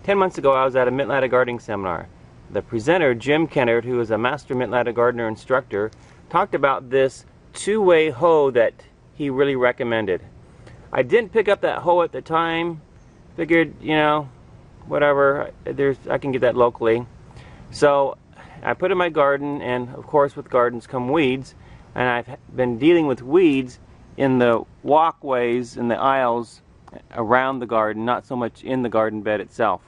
10 months ago, I was at a Mittleider gardening seminar. The presenter, Jim Kennard, who is a master Mittleider gardener instructor, talked about this two-way hoe that he really recommended. I didn't pick up that hoe at the time. Figured, you know, whatever, I can get that locally. So I put it in my garden, and of course with gardens come weeds, and I've been dealing with weeds in the walkways and the aisles around the garden, not so much in the garden bed itself.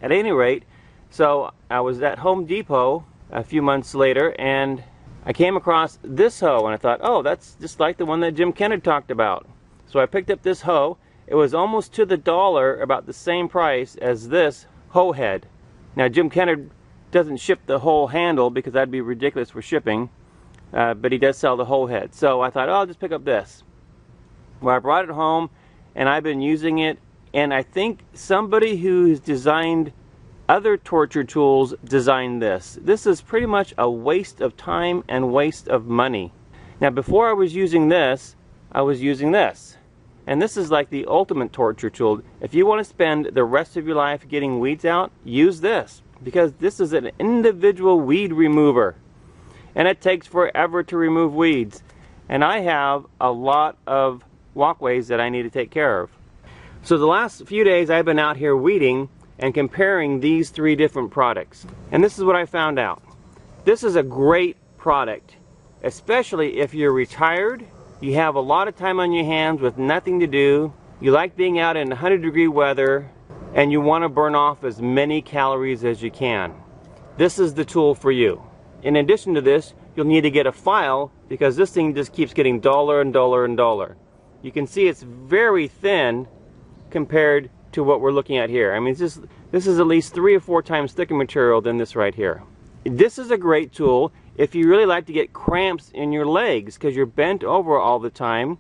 At any rate, so I was at Home Depot a few months later, and I came across this hoe, and I thought, oh, that's just like the one that Jim Kennard talked about. So I picked up this hoe. It was almost to the dollar, about the same price as this hoe head. Now Jim Kennard doesn't ship the whole handle because that'd be ridiculous for shipping, but he does sell the hoe head. So I thought, oh, I'll just pick up this. Well, I brought it home, and I've been using it, and I think somebody who's designed other torture tools designed this. This is pretty much a waste of time and waste of money. Now before I was using this, I was using this. And this is like the ultimate torture tool. If you want to spend the rest of your life getting weeds out, use this. Because this is an individual weed remover. And it takes forever to remove weeds. And I have a lot of walkways that I need to take care of. So the last few days I've been out here weeding and comparing these three different products. And this is what I found out. This is a great product, especially if you're retired, you have a lot of time on your hands with nothing to do, you like being out in 100-degree weather, and you want to burn off as many calories as you can. This is the tool for you. In addition to this, you'll need to get a file because this thing just keeps getting duller and duller and duller. You can see it's very thin compared to what we're looking at here. I mean, this is at least 3 or 4 times thicker material than this right here. This is a great tool if you really like to get cramps in your legs because you're bent over all the time,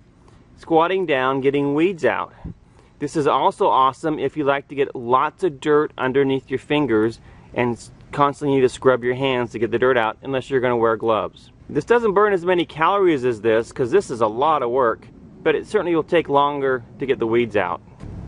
squatting down, getting weeds out. This is also awesome if you like to get lots of dirt underneath your fingers and constantly need to scrub your hands to get the dirt out unless you're going to wear gloves. This doesn't burn as many calories as this because this is a lot of work, but it certainly will take longer to get the weeds out.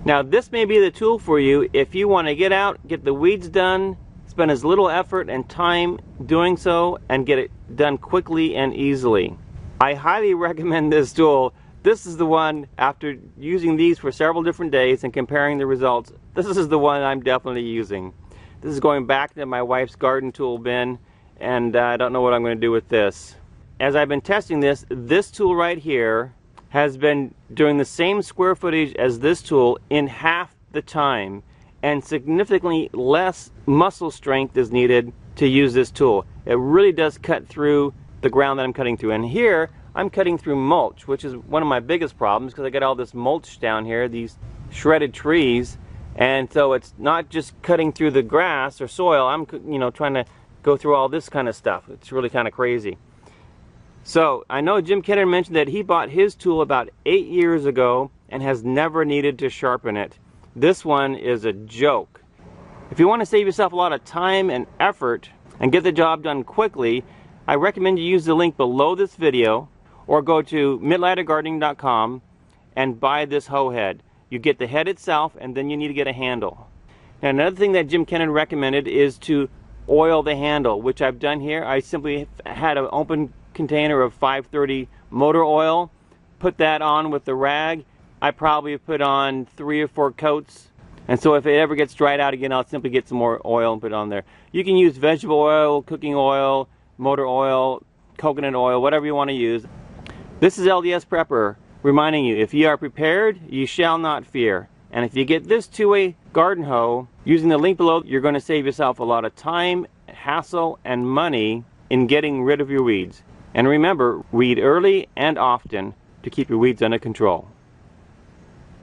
Now this may be the tool for you if you want to get out, get the weeds done, spend as little effort and time doing so, and get it done quickly and easily. I highly recommend this tool. This is the one, after using these for several different days and comparing the results, this is the one I'm definitely using. This is going back to my wife's garden tool bin, and I don't know what I'm going to do with this. As I've been testing this, this tool right here has been doing the same square footage as this tool in half the time, and significantly less muscle strength is needed to use this tool. It really does cut through the ground that I'm cutting through. And here, I'm cutting through mulch, which is one of my biggest problems because I got all this mulch down here, these shredded trees, and so it's not just cutting through the grass or soil. I'm, you know, trying to go through all this kind of stuff. It's really kind of crazy. So I know Jim Kennard mentioned that he bought his tool about 8 years ago and has never needed to sharpen it. This one is a joke. If you want to save yourself a lot of time and effort and get the job done quickly, I recommend you use the link below this video or go to mittleidergardening.com and buy this hoe head. You get the head itself, and then you need to get a handle. Now another thing that Jim Kennard recommended is to oil the handle, which I've done here. I simply had an open container of 530 motor oil, put that on with the rag. I probably have put on 3 or 4 coats, and so if it ever gets dried out again, I'll simply get some more oil and put it on there. You can use vegetable oil, cooking oil, motor oil, coconut oil, whatever you want to use. This is LDS Prepper reminding you, if ye are prepared, ye shall not fear. And if you get this two-way garden hoe, using the link below, you're going to save yourself a lot of time, hassle, and money in getting rid of your weeds. And remember, weed early and often to keep your weeds under control.